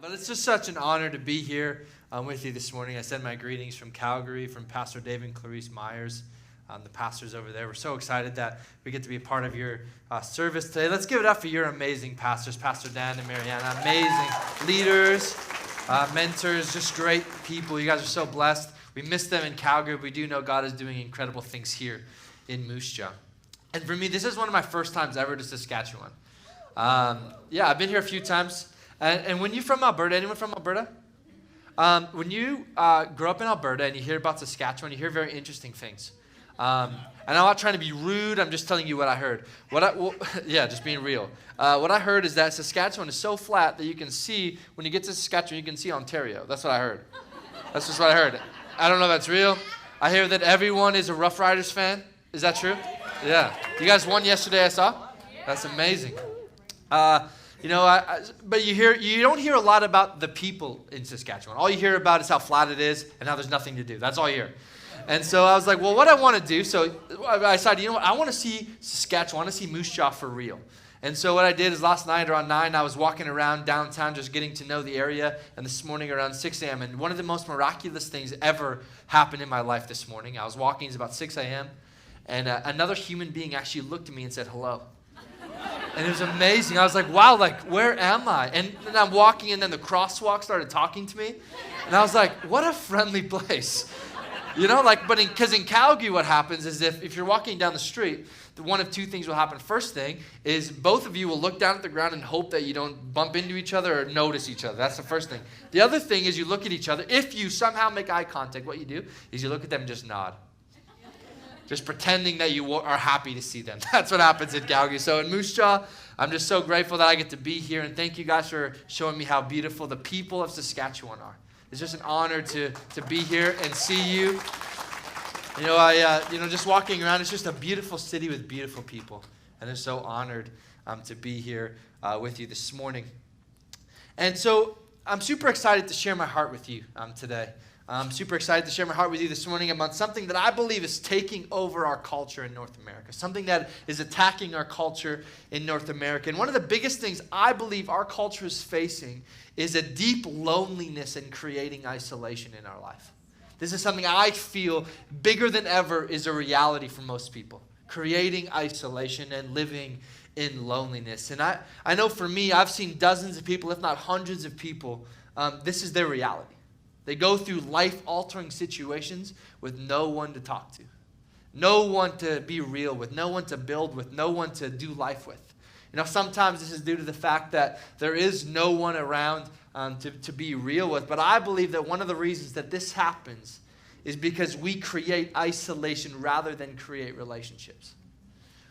But it's just such an honor to be here with you this morning. I send my greetings from Calgary, from Pastor Dave and Clarice Myers, the pastors over there. We're so excited that we get to be a part of your service today. Let's give it up for your amazing pastors, Pastor Dan and Mariana. Amazing leaders, mentors, just great people. You guys are so blessed. We miss them in Calgary. We do know God is doing incredible things here in Moose Jaw. And for me, this is one of my first times ever to Saskatchewan. I've been here a few times. And when you're from Alberta, anyone from Alberta? When you grow up in Alberta and you hear about Saskatchewan, you hear very interesting things. And I'm not trying to be rude. I'm just telling you what I heard. Just being real. What I heard is that Saskatchewan is so flat that you can see, when you get to Saskatchewan, you can see Ontario. That's what I heard. That's just what I heard. I don't know if that's real. I hear that everyone is a Rough Riders fan. Is that true? Yeah. You guys won yesterday, I saw. That's amazing. But you don't hear a lot about the people in Saskatchewan. All you hear about is how flat it is and how there's nothing to do. That's all you hear. And so I was like, well, what I want to do, so I decided, I want to see Saskatchewan, I want to see Moose Jaw for real. And so what I did is last night around 9, I was walking around downtown just getting to know the area, and this morning around 6 a.m., and one of the most miraculous things ever happened in my life this morning. I was walking, it's about 6 a.m., and another human being actually looked at me and said, hello. And it was amazing. I was like, wow, where am I? And then I'm walking, and then the crosswalk started talking to me. And I was like, what a friendly place. Because in Calgary, what happens is if you're walking down the street, one of two things will happen. First thing is both of you will look down at the ground and hope that you don't bump into each other or notice each other. That's the first thing. The other thing is you look at each other. If you somehow make eye contact, what you do is you look at them and just nod. Just pretending that you are happy to see them. That's what happens in Calgary. So in Moose Jaw, I'm just so grateful that I get to be here. And thank you guys for showing me how beautiful the people of Saskatchewan are. It's just an honor to be here and see you. Just walking around, it's just a beautiful city with beautiful people. And I'm so honored to be here with you this morning. And so I'm super excited to share my heart with you today. I'm super excited to share my heart with you this morning about something that I believe is taking over our culture in North America, something that is attacking our culture in North America. And one of the biggest things I believe our culture is facing is a deep loneliness and creating isolation in our life. This is something I feel bigger than ever is a reality for most people, creating isolation and living in loneliness. And I know for me, I've seen dozens of people, if not hundreds of people, this is their reality. They go through life-altering situations with no one to talk to, no one to be real with, no one to build with, no one to do life with. Sometimes this is due to the fact that there is no one around to be real with. But I believe that one of the reasons that this happens is because we create isolation rather than create relationships.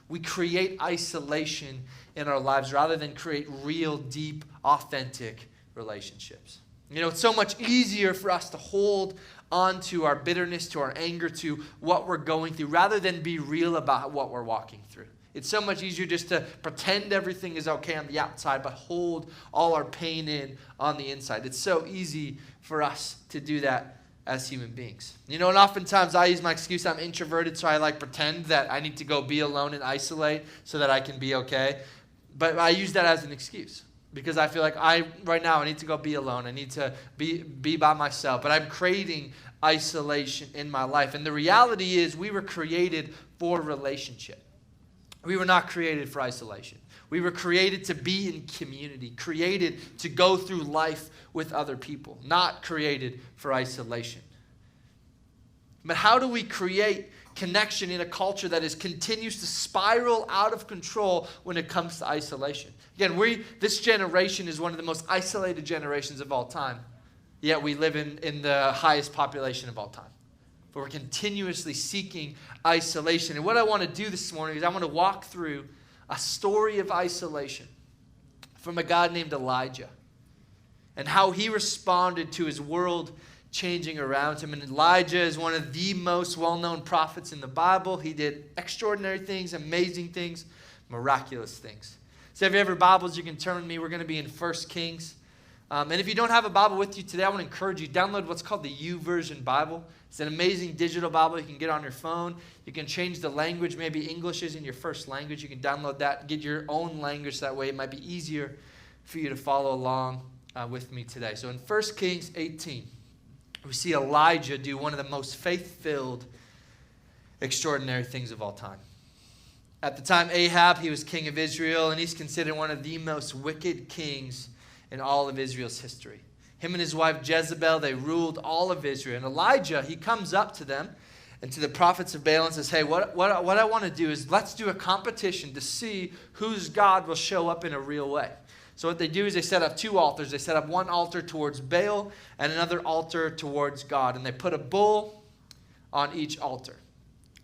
We create isolation in our lives rather than create real, deep, authentic relationships. It's so much easier for us to hold on to our bitterness, to our anger, to what we're going through, rather than be real about what we're walking through. It's so much easier just to pretend everything is okay on the outside, but hold all our pain in on the inside. It's so easy for us to do that as human beings. And oftentimes I use my excuse, I'm introverted, so I pretend that I need to go be alone and isolate so that I can be okay. But I use that as an excuse. Because I feel like right now I need to go be alone. I need to be by myself. But I'm creating isolation in my life. And the reality is we were created for relationship. We were not created for isolation. We were created to be in community, created to go through life with other people, not created for isolation. But how do we create connection in a culture that continues to spiral out of control when it comes to isolation? Again, this generation is one of the most isolated generations of all time, yet we live in the highest population of all time. But we're continuously seeking isolation. And what I want to do this morning is I want to walk through a story of isolation from a guy named Elijah and how he responded to his world changing around him. And Elijah is one of the most well-known prophets in the Bible. He did extraordinary things, amazing things, miraculous things. So if you have your Bibles, you can turn with me. We're going to be in 1 Kings. And if you don't have a Bible with you today, I want to encourage you, download what's called the YouVersion Bible. It's an amazing digital Bible you can get on your phone. You can change the language. Maybe English isn't your first language. You can download that, get your own language. That way it might be easier for you to follow along with me today. So in 1 Kings 18, we see Elijah do one of the most faith-filled, extraordinary things of all time. At the time, Ahab, he was king of Israel, and he's considered one of the most wicked kings in all of Israel's history. Him and his wife Jezebel, they ruled all of Israel. And Elijah, he comes up to them and to the prophets of Baal and says, hey, what I want to do is let's do a competition to see whose God will show up in a real way. So what they do is they set up two altars. They set up one altar towards Baal and another altar towards God. And they put a bull on each altar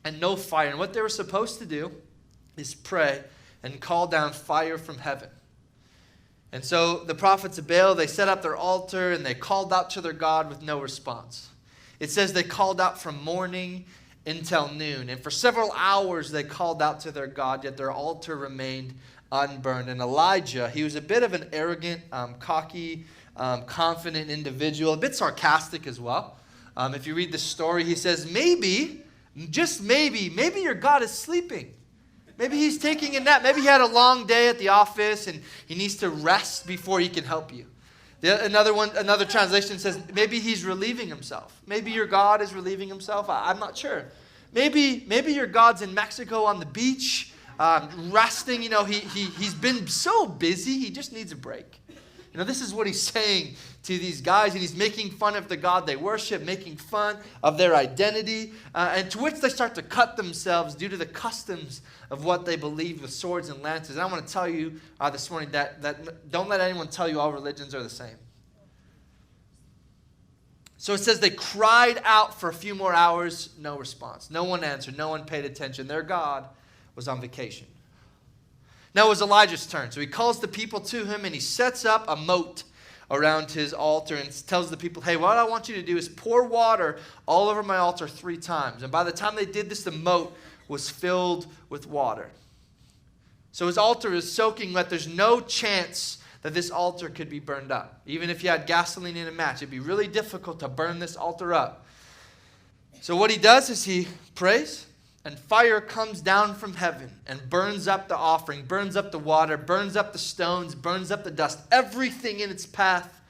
and no fire. And what they were supposed to do is pray and call down fire from heaven. And so the prophets of Baal, they set up their altar and they called out to their God with no response. It says they called out from morning until noon. And for several hours they called out to their God, yet their altar remained unburned. And Elijah, he was a bit of an arrogant, cocky, confident individual, a bit sarcastic as well. If you read the story, he says, maybe, just maybe your God is sleeping. Maybe he's taking a nap. Maybe he had a long day at the office and he needs to rest before he can help you. Another translation says, maybe he's relieving himself. Maybe your God is relieving himself. I'm not sure. Maybe your God's in Mexico on the beach, resting. He's been so busy, he just needs a break. This is what he's saying to these guys, and he's making fun of the God they worship, making fun of their identity, and to which they start to cut themselves due to the customs of what they believe with swords and lances. And I want to tell you this morning that don't let anyone tell you all religions are the same. So it says they cried out for a few more hours, no response. No one answered, no one paid attention. Their God was on vacation. Now it was Elijah's turn. So he calls the people to him and he sets up a moat around his altar and tells the people, hey, what I want you to do is pour water all over my altar 3 times. And by the time they did this, the moat was filled with water. So his altar is soaking wet. There's no chance that this altar could be burned up. Even if you had gasoline in a match, it'd be really difficult to burn this altar up. So what he does is he prays. And fire comes down from heaven and burns up the offering, burns up the water, burns up the stones, burns up the dust. Everything in its path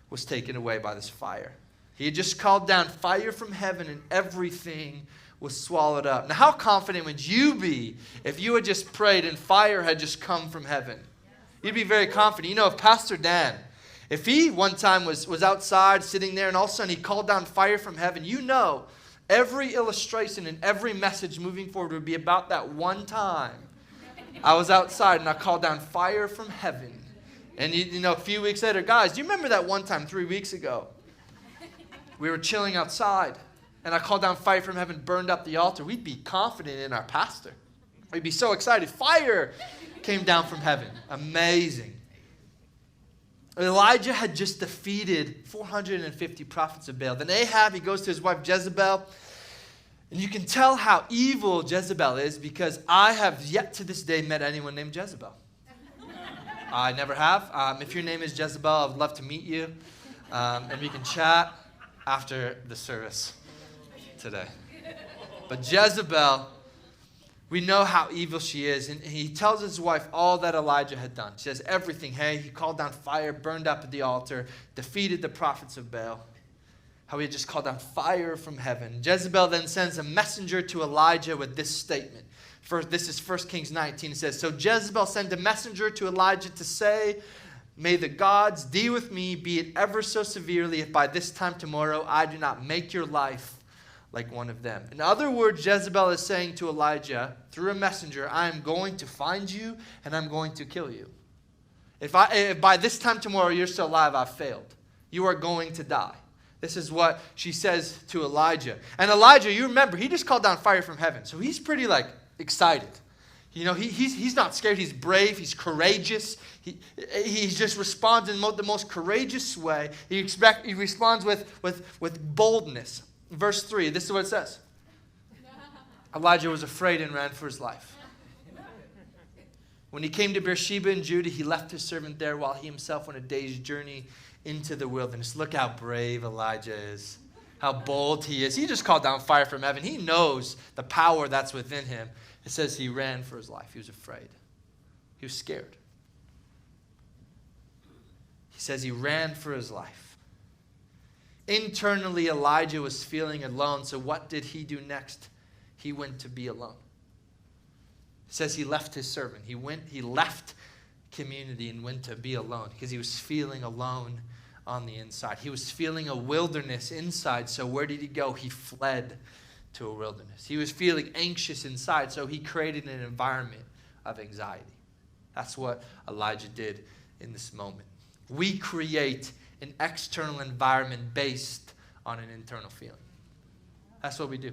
was taken away by this fire. He had just called down fire from heaven and everything was swallowed up. Now, how confident would you be if you had just prayed and fire had just come from heaven? You'd be very confident. If Pastor Dan, if he one time was outside sitting there and all of a sudden he called down fire from heaven, every illustration and every message moving forward would be about that one time I was outside and I called down fire from heaven. And a few weeks later, guys, do you remember that one time 3 weeks ago? We were chilling outside and I called down fire from heaven, burned up the altar. We'd be confident in our pastor. We'd be so excited. Fire came down from heaven. Amazing. Elijah had just defeated 450 prophets of Baal. Then Ahab, he goes to his wife Jezebel. And you can tell how evil Jezebel is because I have yet to this day met anyone named Jezebel. I never have. If your name is Jezebel, I would love to meet you. And we can chat after the service today. But Jezebel, we know how evil she is. And he tells his wife all that Elijah had done. She says everything. Hey, he called down fire, burned up at the altar, defeated the prophets of Baal. How he had just called down fire from heaven. Jezebel then sends a messenger to Elijah with this statement. This is 1 Kings 19. It says, so Jezebel sent a messenger to Elijah to say, may the gods deal with me, be it ever so severely, if by this time tomorrow I do not make your life like one of them. In other words, Jezebel is saying to Elijah, through a messenger, I am going to find you and I'm going to kill you. If by this time tomorrow you're still alive, I've failed. You are going to die. This is what she says to Elijah. And Elijah, you remember, he just called down fire from heaven. So he's pretty excited. He's not scared. He's brave. He's courageous. He just responds in the most courageous way. He responds with boldness. Verse 3, this is what it says. Elijah was afraid and ran for his life. When he came to Beersheba in Judah, he left his servant there while he himself went a day's journey into the wilderness. Look how brave Elijah is. How bold he is. He just called down fire from heaven. He knows the power that's within him. It says he ran for his life. He was afraid. He was scared. He says he ran for his life. Internally, Elijah was feeling alone, so what did he do next? He went to be alone. It says he left his servant. He left community and went to be alone because he was feeling alone on the inside. He was feeling a wilderness inside, so where did he go? He fled to a wilderness. He was feeling anxious inside, so he created an environment of anxiety. That's what Elijah did in this moment. We create an external environment based on an internal feeling. That's what we do.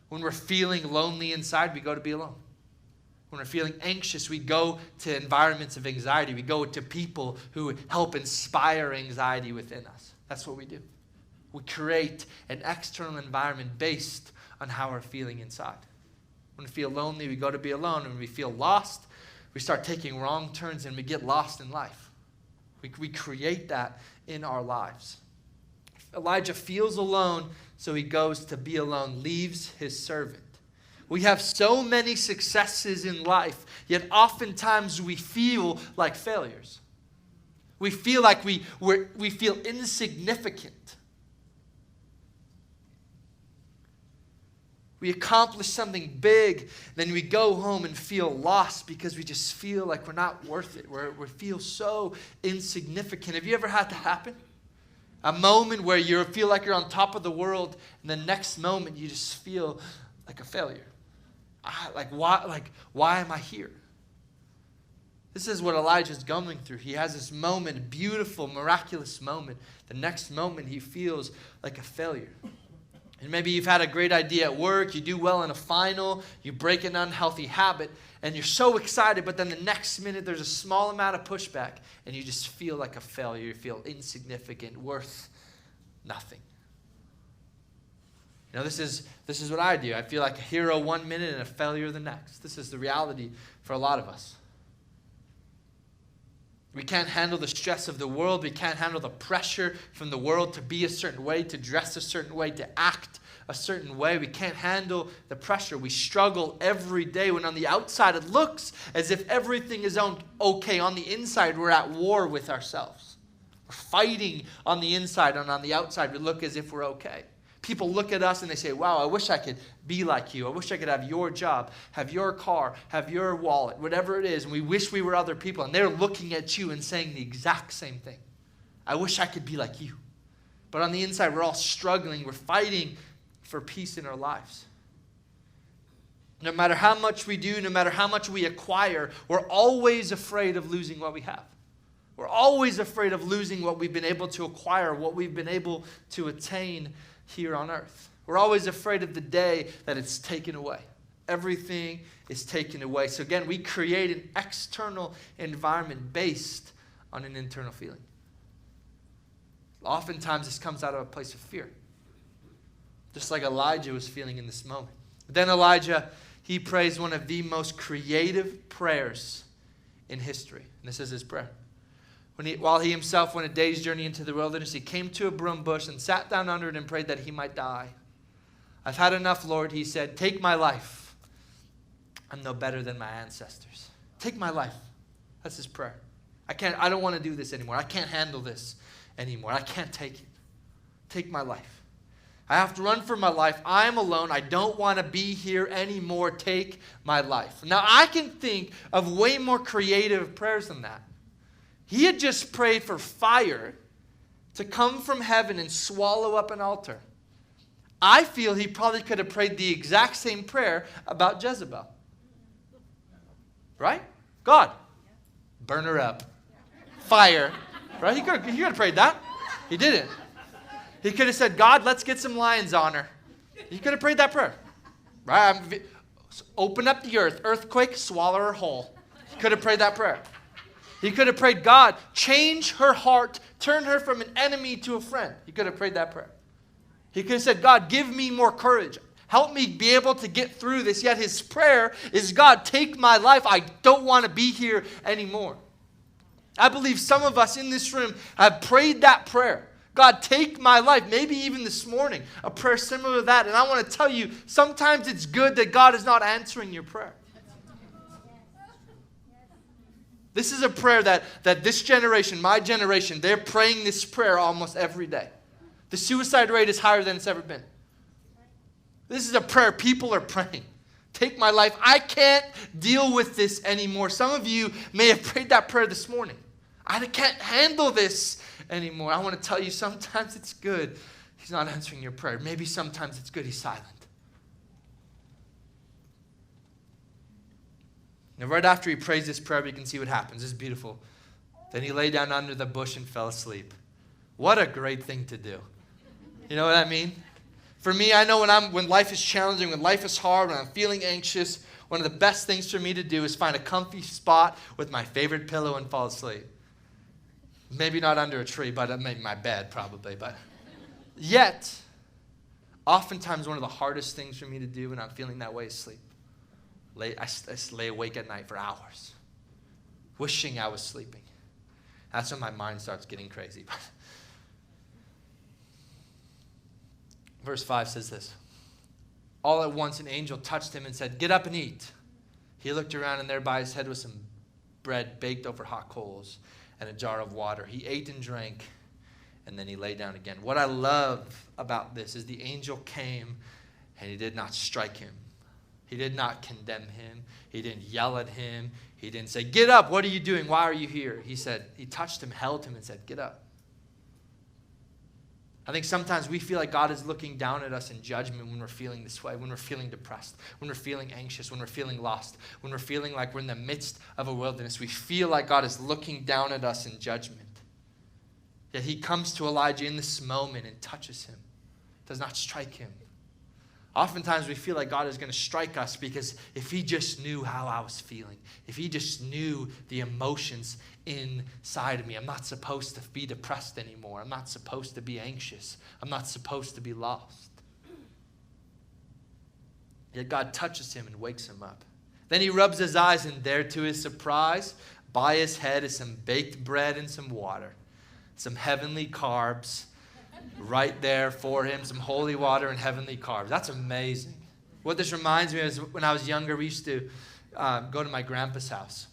When we're feeling lonely inside, we go to be alone. When we're feeling anxious, we go to environments of anxiety. We go to people who help inspire anxiety within us. That's what we do. We create an external environment based on how we're feeling inside. When we feel lonely, we go to be alone. When we feel lost, we start taking wrong turns and we get lost in life. We create that in our lives. Elijah feels alone, so he goes to be alone, leaves his servant. We have so many successes in life, yet oftentimes we feel like failures. We feel like we feel insignificant. We accomplish something big, then we go home and feel lost because we just feel like we're not worth it. We feel so insignificant. Have you ever had that happen? A moment where you feel like you're on top of the world, and the next moment you just feel like a failure. Why am I here? This is what Elijah's going through. He has this moment, beautiful, miraculous moment. The next moment he feels like a failure. And maybe you've had a great idea at work, you do well in a final, you break an unhealthy habit, and you're so excited, but then the next minute there's a small amount of pushback, and you just feel like a failure. You feel insignificant, worth nothing. You know, this is what I do. I feel like a hero one minute and a failure the next. This is the reality for a lot of us. We can't handle the stress of the world. We can't handle the pressure from the world to be a certain way, to dress a certain way, to act a certain way. We can't handle the pressure. We struggle every day when on the outside it looks as if everything is okay. On the inside, we're at war with ourselves. We're fighting on the inside, and on the outside, we look as if we're okay. People look at us and they say, wow, I wish I could be like you. I wish I could have your job, have your car, have your wallet, whatever it is. And we wish we were other people. And they're looking at you and saying the exact same thing. I wish I could be like you. But on the inside, we're all struggling. We're fighting for peace in our lives. No matter how much we do, no matter how much we acquire, we're always afraid of losing what we have. We're always afraid of losing what we've been able to acquire, what we've been able to attain here on earth. We're always afraid of the day that it's taken away. Everything is taken away. So again, we create an external environment based on an internal feeling. Oftentimes this comes out of a place of fear. Just like Elijah was feeling in this moment. But then Elijah, he prays one of the most creative prayers in history. And this is his prayer. While he himself went a day's journey into the wilderness, he came to a broom bush and sat down under it and prayed that he might die. I've had enough, Lord, he said. Take my life. I'm no better than my ancestors. Take my life. That's his prayer. I don't want to do this anymore. I can't handle this anymore. I can't take it. Take my life. I have to run for my life. I am alone. I don't want to be here anymore. Take my life. Now, I can think of way more creative prayers than that. He had just prayed for fire to come from heaven and swallow up an altar. I feel he probably could have prayed the exact same prayer about Jezebel. Right? God, burn her up. Fire. Right? He could have prayed that. He didn't. He could have said, God, let's get some lions on her. He could have prayed that prayer. Right? Open up the earth. Earthquake, swallow her whole. He could have prayed that prayer. He could have prayed, God, change her heart, turn her from an enemy to a friend. He could have prayed that prayer. He could have said, God, give me more courage. Help me be able to get through this. Yet his prayer is, God, take my life. I don't want to be here anymore. I believe some of us in this room have prayed that prayer. God, take my life. Maybe even this morning, a prayer similar to that. And I want to tell you, sometimes it's good that God is not answering your prayer. This is a prayer that this generation, my generation, they're praying this prayer almost every day. The suicide rate is higher than it's ever been. This is a prayer people are praying. Take my life. I can't deal with this anymore. Some of you may have prayed that prayer this morning. I can't handle this anymore. I want to tell you, sometimes it's good He's not answering your prayer. Maybe sometimes it's good He's silent. And right after he prays this prayer, we can see what happens. It's beautiful. Then he lay down under the bush and fell asleep. What a great thing to do. You know what I mean? For me, I know when life is challenging, when life is hard, when I'm feeling anxious, one of the best things for me to do is find a comfy spot with my favorite pillow and fall asleep. Maybe not under a tree, but maybe my bed probably. But yet, oftentimes one of the hardest things for me to do when I'm feeling that way is sleep. I lay awake at night for hours, wishing I was sleeping. That's when my mind starts getting crazy. Verse 5 says this. All at once an angel touched him and said, "Get up and eat." He looked around, and there by his head was some bread baked over hot coals and a jar of water. He ate and drank, and then he lay down again. What I love about this is the angel came, and he did not strike him. He did not condemn him. He didn't yell at him. He didn't say, "Get up, what are you doing? Why are you here?" He touched him, held him, and said, "Get up." I think sometimes we feel like God is looking down at us in judgment when we're feeling this way, when we're feeling depressed, when we're feeling anxious, when we're feeling lost, when we're feeling like we're in the midst of a wilderness. We feel like God is looking down at us in judgment. Yet he comes to Elijah in this moment and touches him, does not strike him. Oftentimes we feel like God is going to strike us because if he just knew how I was feeling, if he just knew the emotions inside of me, I'm not supposed to be depressed anymore. I'm not supposed to be anxious. I'm not supposed to be lost. Yet God touches him and wakes him up. Then he rubs his eyes, and there to his surprise, by his head is some baked bread and some water, some heavenly carbs. Right there for him, some holy water and heavenly carbs. That's amazing. What this reminds me of is when I was younger, we used to go to my grandpa's house.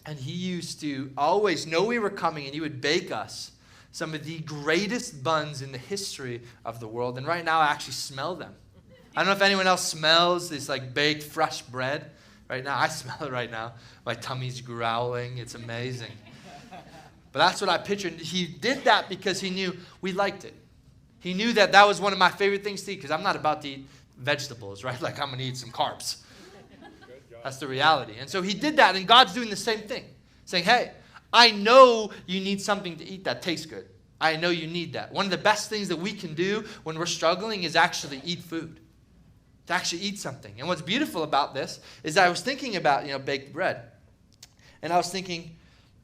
And he used to always know we were coming, and he would bake us some of the greatest buns in the history of the world. And right now I actually smell them. I don't know if anyone else smells this like baked fresh bread. Right now, I smell it right now. My tummy's growling. It's amazing. But that's what I pictured. He did that because he knew we liked it. He knew that that was one of my favorite things to eat, because I'm not about to eat vegetables, right? Like I'm going to eat some carbs. That's the reality. And so he did that, and God's doing the same thing. Saying, hey, I know you need something to eat that tastes good. I know you need that. One of the best things that we can do when we're struggling is actually eat food. To actually eat something. And what's beautiful about this is I was thinking about, baked bread. And I was thinking,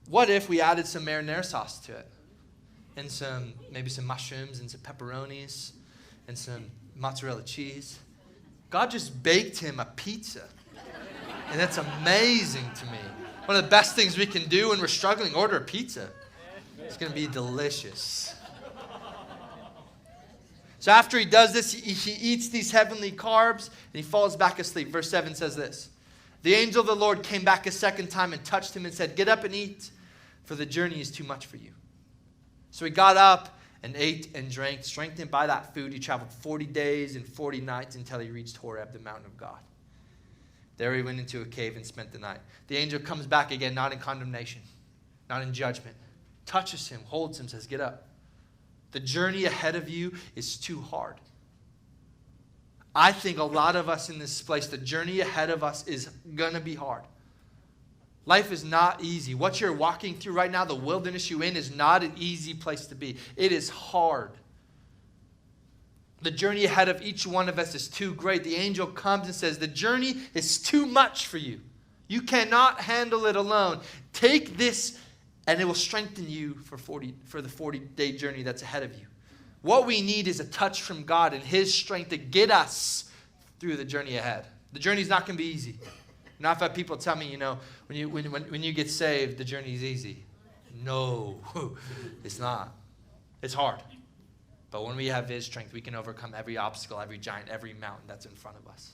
what if we added some marinara sauce to it? And maybe some mushrooms and some pepperonis and some mozzarella cheese. God just baked him a pizza. And that's amazing to me. One of the best things we can do when we're struggling, order a pizza. It's going to be delicious. So after he does this, he eats these heavenly carbs and he falls back asleep. Verse 7 says this. The angel of the Lord came back a second time and touched him and said, "Get up and eat, for the journey is too much for you." So he got up and ate and drank. Strengthened by that food, he traveled 40 days and 40 nights until he reached Horeb, the mountain of God. There he went into a cave and spent the night. The angel comes back again, not in condemnation, not in judgment. Touches him, holds him, says, "Get up. The journey ahead of you is too hard." I think a lot of us in this place, the journey ahead of us is going to be hard. Life is not easy. What you're walking through right now, the wilderness you're in, is not an easy place to be. It is hard. The journey ahead of each one of us is too great. The angel comes and says, the journey is too much for you. You cannot handle it alone. Take this, and it will strengthen you for the 40-day journey that's ahead of you. What we need is a touch from God and his strength to get us through the journey ahead. The journey's not going to be easy. Now, I've had people tell me, when you get saved, the journey's easy. No, it's not. It's hard. But when we have his strength, we can overcome every obstacle, every giant, every mountain that's in front of us.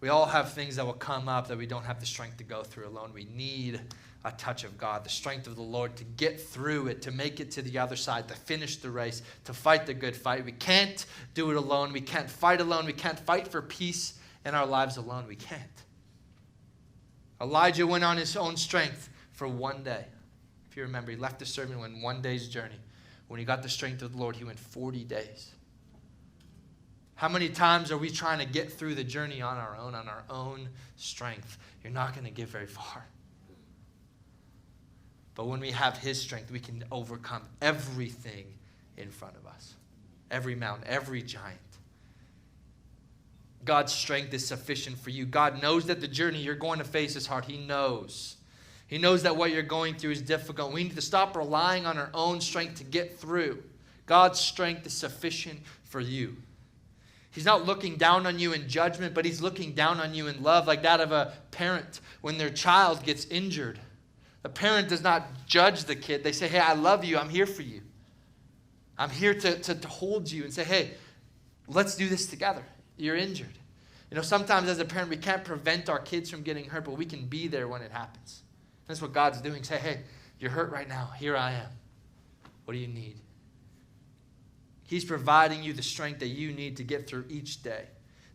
We all have things that will come up that we don't have the strength to go through alone. We need a touch of God, the strength of the Lord to get through it, to make it to the other side, to finish the race, to fight the good fight. We can't do it alone. We can't fight alone. We can't fight for peace in our lives alone. We can't. Elijah went on his own strength for one day. If you remember, he left the servant on one day's journey. When he got the strength of the Lord, he went 40 days. How many times are we trying to get through the journey on our own strength? You're not going to get very far. But when we have his strength, we can overcome everything in front of us. Every mountain, every giant. God's strength is sufficient for you. God knows that the journey you're going to face is hard. He knows. He knows that what you're going through is difficult. We need to stop relying on our own strength to get through. God's strength is sufficient for you. He's not looking down on you in judgment, but he's looking down on you in love, like that of a parent when their child gets injured. The parent does not judge the kid. They say, hey, I love you. I'm here for you. I'm here to hold you and say, hey, let's do this together. You're injured. You know, sometimes as a parent, we can't prevent our kids from getting hurt, but we can be there when it happens. That's what God's doing. Say, hey, you're hurt right now. Here I am. What do you need? He's providing you the strength that you need to get through each day.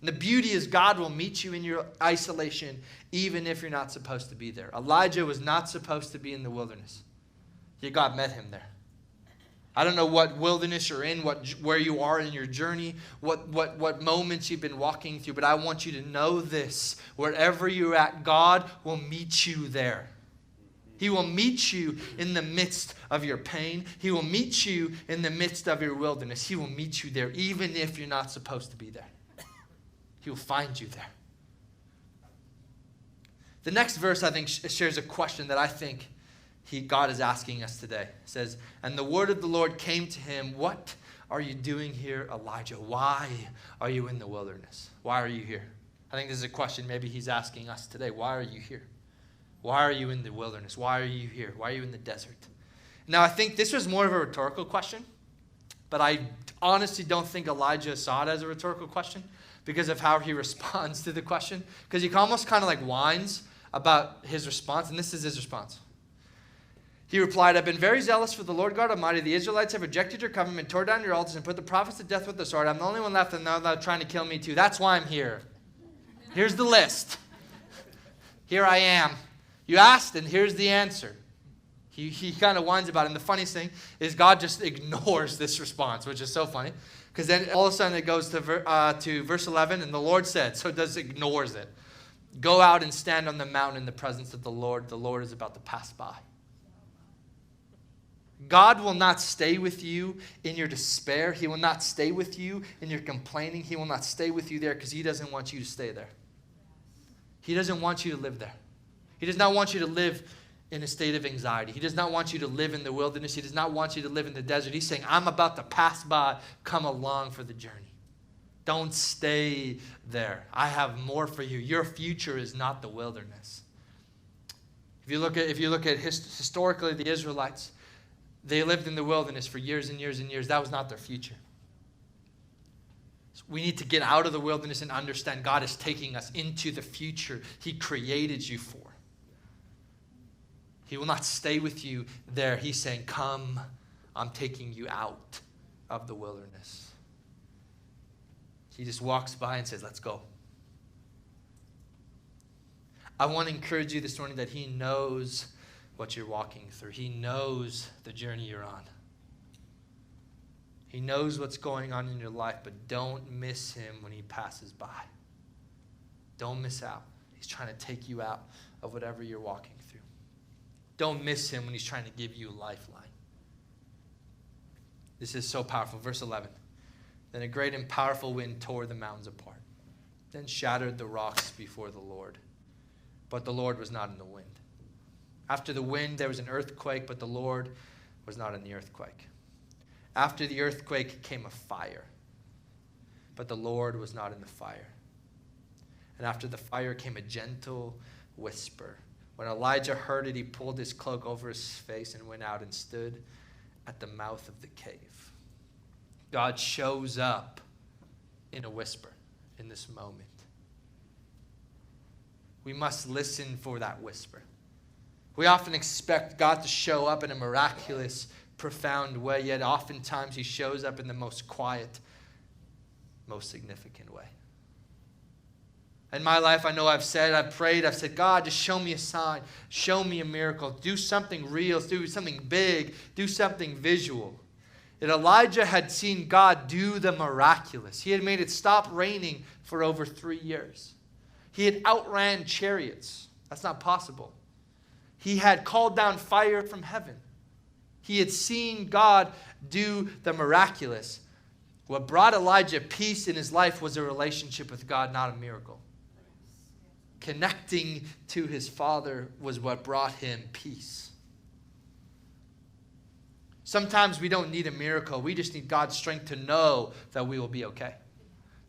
And the beauty is God will meet you in your isolation even if you're not supposed to be there. Elijah was not supposed to be in the wilderness. Yet God met him there. I don't know what wilderness you're in, where you are in your journey, what moments you've been walking through, but I want you to know this. Wherever you're at, God will meet you there. He will meet you in the midst of your pain. He will meet you in the midst of your wilderness. He will meet you there even if you're not supposed to be there. He will find you there. The next verse, I think, shares a question that I think God is asking us today. It says, and the word of the Lord came to him, what are you doing here, Elijah? Why are you in the wilderness? Why are you here? I think this is a question maybe he's asking us today. Why are you here? Why are you in the wilderness? Why are you here? Why are you in the desert? Now, I think this was more of a rhetorical question, but I honestly don't think Elijah saw it as a rhetorical question because of how he responds to the question. Because he almost kind of like whines about his response, and this is his response. He replied, I've been very zealous for the Lord God Almighty. The Israelites have rejected your covenant, tore down your altars, and put the prophets to death with the sword. I'm the only one left, and now they're trying to kill me too. That's why I'm here. Here's the list. Here I am. You asked, and here's the answer. He kind of whines about it. And the funniest thing is God just ignores this response, which is so funny. Because then all of a sudden it goes to verse 11, and the Lord said, so it just ignores it. Go out and stand on the mountain in the presence of the Lord. The Lord is about to pass by. God will not stay with you in your despair. He will not stay with you in your complaining. He will not stay with you there because he doesn't want you to stay there. He doesn't want you to live there. He does not want you to live in a state of anxiety. He does not want you to live in the wilderness. He does not want you to live in the desert. He's saying, I'm about to pass by. Come along for the journey. Don't stay there. I have more for you. Your future is not the wilderness. If you look at historically the Israelites, they lived in the wilderness for years and years and years. That was not their future. So we need to get out of the wilderness and understand God is taking us into the future He created you for. He will not stay with you there. He's saying, come, I'm taking you out of the wilderness. He just walks by and says, let's go. I want to encourage you this morning that He knows what you're walking through. He knows the journey you're on. He knows what's going on in your life, but don't miss Him when He passes by. Don't miss out. He's trying to take you out of whatever you're walking through. Don't miss Him when He's trying to give you a lifeline. This is so powerful. Verse 11. Then a great and powerful wind tore the mountains apart, then shattered the rocks before the Lord. But the Lord was not in the wind. After the wind, there was an earthquake, but the Lord was not in the earthquake. After the earthquake came a fire, but the Lord was not in the fire. And after the fire came a gentle whisper. When Elijah heard it, he pulled his cloak over his face and went out and stood at the mouth of the cave. God shows up in a whisper in this moment. we must listen for that whisper. We often expect God to show up in a miraculous, profound way, yet oftentimes he shows up in the most quiet, most significant way. In my life, I know I've prayed, I've said, God, just show me a sign, show me a miracle, do something real, do something big, do something visual. And Elijah had seen God do the miraculous. He had made it stop raining for over 3 years. He had outran chariots. That's not possible. He had called down fire from heaven. He had seen God do the miraculous. What brought Elijah peace in his life was a relationship with God, not a miracle. Connecting to his Father was what brought him peace. Sometimes we don't need a miracle. We just need God's strength to know that we will be okay.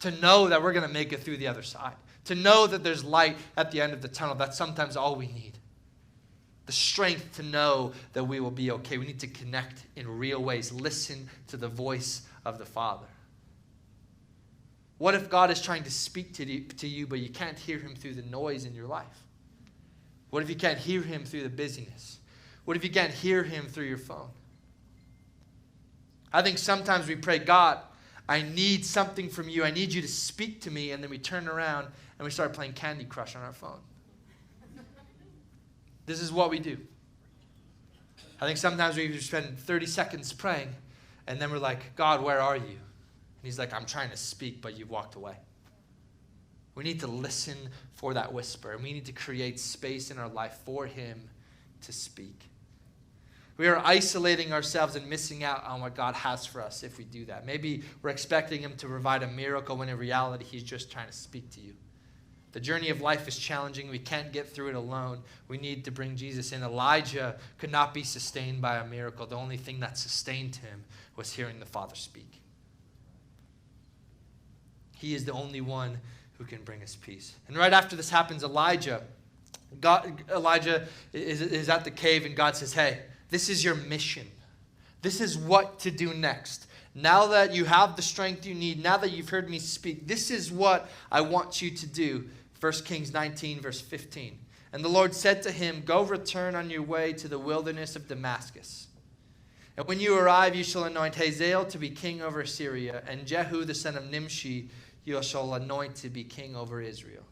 To know that we're going to make it through the other side. To know that there's light at the end of the tunnel. That's sometimes all we need. The strength to know that we will be okay. We need to connect in real ways. Listen to the voice of the Father. What if God is trying to speak to you, but you can't hear him through the noise in your life? What if you can't hear him through the busyness? What if you can't hear him through your phone? I think sometimes we pray, God, I need something from you. I need you to speak to me. And then we turn around and we start playing Candy Crush on our phone. This is what we do. I think sometimes we spend 30 seconds praying, and then we're like, God, where are you? And he's like, I'm trying to speak, but you've walked away. We need to listen for that whisper, and we need to create space in our life for him to speak. We are isolating ourselves and missing out on what God has for us if we do that. Maybe we're expecting him to provide a miracle when in reality he's just trying to speak to you. The journey of life is challenging. We can't get through it alone. We need to bring Jesus in. Elijah could not be sustained by a miracle. The only thing that sustained him was hearing the Father speak. He is the only one who can bring us peace. And right after this happens, Elijah is at the cave, and God says, hey, this is your mission. This is what to do next. Now that you have the strength you need, now that you've heard me speak, this is what I want you to do. 1 Kings 19, verse 15. And the Lord said to him, go return on your way to the wilderness of Damascus. And when you arrive, you shall anoint Hazael to be king over Syria, and Jehu the son of Nimshi you shall anoint to be king over Israel.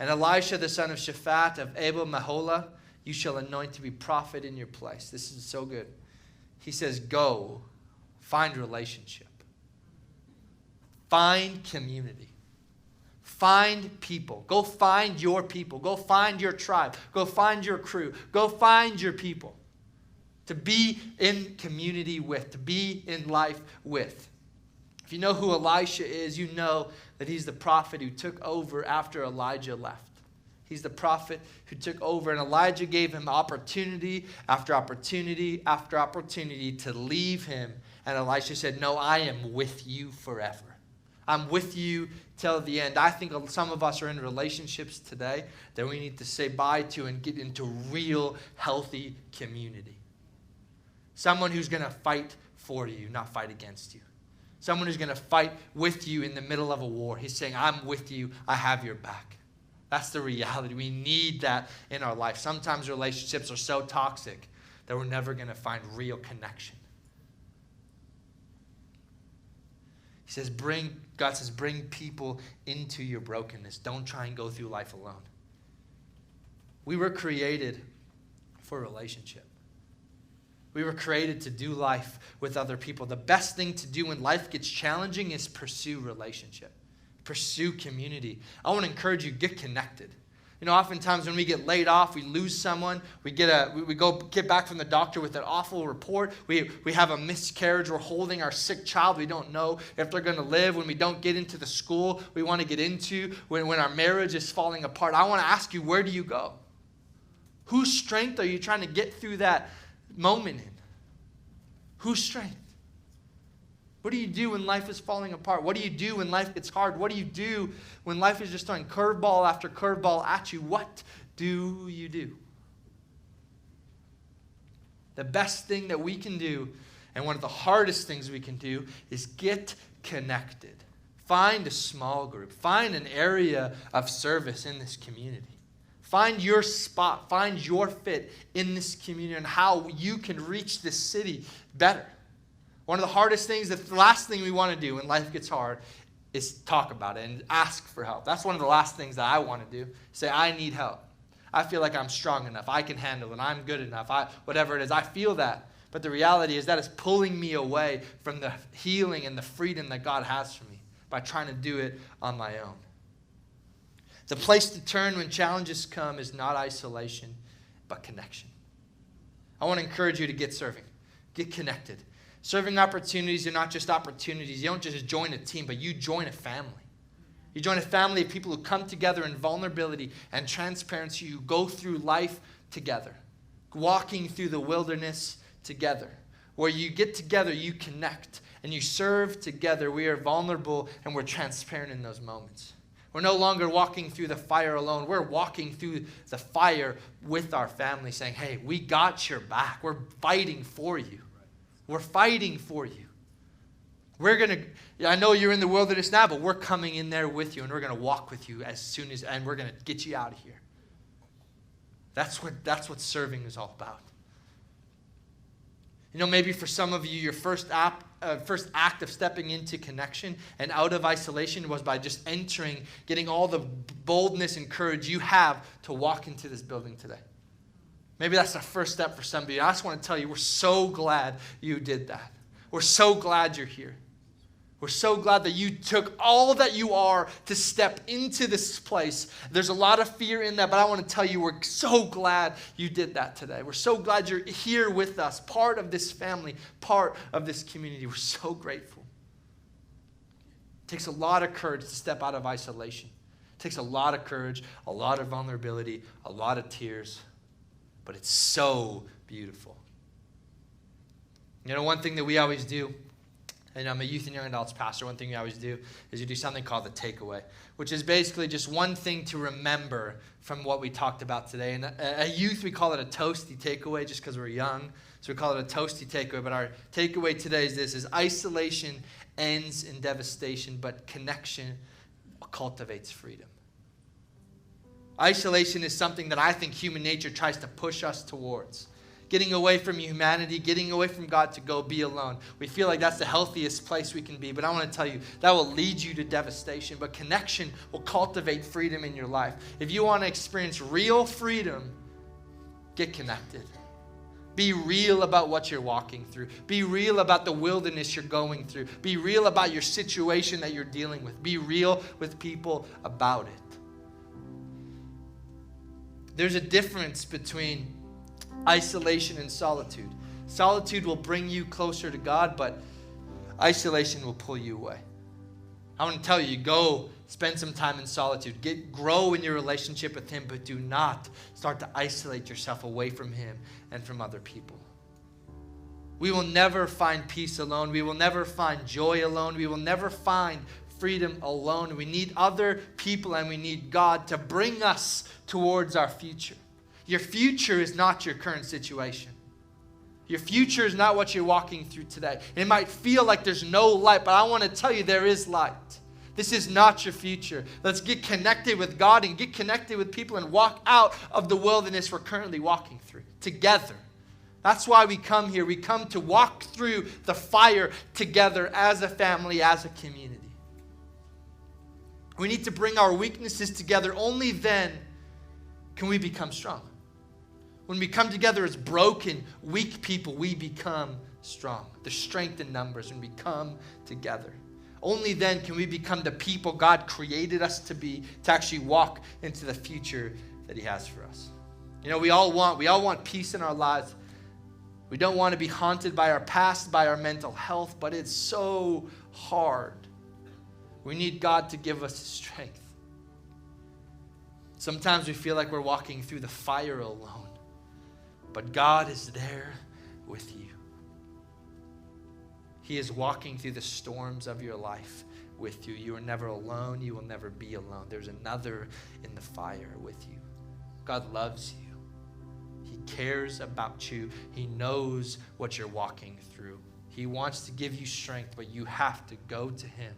And Elisha the son of Shaphat of Abel Mahola you shall anoint to be prophet in your place. This is so good. He says, go, find relationship. Find community. Find people. Go find your people. Go find your tribe. Go find your crew. Go find your people. To be in community with. To be in life with. If you know who Elisha is, you know that he's the prophet who took over after Elijah left. He's the prophet who took over, and Elijah gave him opportunity after opportunity after opportunity to leave him. And Elisha said, no, I am with you forever. I'm with you till the end. I think some of us are in relationships today that we need to say bye to and get into real, healthy community. Someone who's going to fight for you, not fight against you. Someone who's going to fight with you in the middle of a war. He's saying, I'm with you. I have your back. That's the reality. We need that in our life. Sometimes relationships are so toxic that we're never going to find real connection. God says, bring people into your brokenness. Don't try and go through life alone. We were created for relationship. We were created to do life with other people. The best thing to do when life gets challenging is pursue relationship. Pursue community. I want to encourage you, get connected. You know, oftentimes when we get laid off, we lose someone. We get back from the doctor with an awful report. We have a miscarriage. We're holding our sick child. We don't know if they're going to live. When we don't get into the school we want to get into, when our marriage is falling apart, I want to ask you, where do you go? Whose strength are you trying to get through that moment in? Whose strength? What do you do when life is falling apart? What do you do when life gets hard? What do you do when life is just throwing curveball after curveball at you? What do you do? The best thing that we can do, and one of the hardest things we can do, is get connected. Find a small group. Find an area of service in this community. Find your spot. Find your fit in this community and how you can reach this city better. One of the hardest things, the last thing we want to do when life gets hard is talk about it and ask for help. That's one of the last things that I want to do. Say, I need help. I feel like I'm strong enough. I can handle it. I'm good enough. Whatever it is, I feel that. But the reality is that is pulling me away from the healing and the freedom that God has for me by trying to do it on my own. The place to turn when challenges come is not isolation, but connection. I want to encourage you to get serving. Get connected. Serving opportunities are not just opportunities. You don't just join a team, but you join a family. You join a family of people who come together in vulnerability and transparency. You go through life together, walking through the wilderness together. Where you get together, you connect, and you serve together. We are vulnerable, and we're transparent in those moments. We're no longer walking through the fire alone. We're walking through the fire with our family, saying, hey, we got your back. We're fighting for you. We're fighting for you. I know you're in the wilderness now, but we're coming in there with you, and we're going to walk with you and we're going to get you out of here. That's what serving is all about. You know, maybe for some of you, your first act of stepping into connection and out of isolation was by just entering, getting all the boldness and courage you have to walk into this building today. Maybe that's the first step for some of you. I just want to tell you, we're so glad you did that. We're so glad you're here. We're so glad that you took all that you are to step into this place. There's a lot of fear in that, but I want to tell you, we're so glad you did that today. We're so glad you're here with us, part of this family, part of this community. We're so grateful. It takes a lot of courage to step out of isolation. It takes a lot of courage, a lot of vulnerability, a lot of tears, but it's so beautiful. You know, one thing that we always do, and I'm a youth and young adults pastor, one thing we always do is we do something called the takeaway, which is basically just one thing to remember from what we talked about today. And a youth, we call it a toasty takeaway just because we're young. So we call it a toasty takeaway. But our takeaway today is this, is isolation ends in devastation, but connection cultivates freedom. Isolation is something that I think human nature tries to push us towards. Getting away from humanity, getting away from God to go be alone. We feel like that's the healthiest place we can be, but I want to tell you, that will lead you to devastation, but connection will cultivate freedom in your life. If you want to experience real freedom, get connected. Be real about what you're walking through. Be real about the wilderness you're going through. Be real about your situation that you're dealing with. Be real with people about it. There's a difference between isolation and solitude. Solitude will bring you closer to God, but isolation will pull you away. I want to tell you, go spend some time in solitude. Grow in your relationship with Him, but do not start to isolate yourself away from Him and from other people. We will never find peace alone. We will never find joy alone. We will never find freedom alone. We need other people, and we need God to bring us towards our future. Your future is not your current situation. Your future is not what you're walking through today. It might feel like there's no light, but I want to tell you there is light. This is not your future. Let's get connected with God and get connected with people and walk out of the wilderness we're currently walking through together. That's why we come here. We come to walk through the fire together as a family, as a community. We need to bring our weaknesses together. Only then can we become strong. When we come together as broken, weak people, we become strong. There's strength in numbers when we come together. Only then can we become the people God created us to be, to actually walk into the future that He has for us. You know, we all want peace in our lives. We don't want to be haunted by our past, by our mental health, but it's so hard. We need God to give us strength. Sometimes we feel like we're walking through the fire alone. But God is there with you. He is walking through the storms of your life with you. You are never alone. You will never be alone. There's another in the fire with you. God loves you. He cares about you. He knows what you're walking through. He wants to give you strength, but you have to go to Him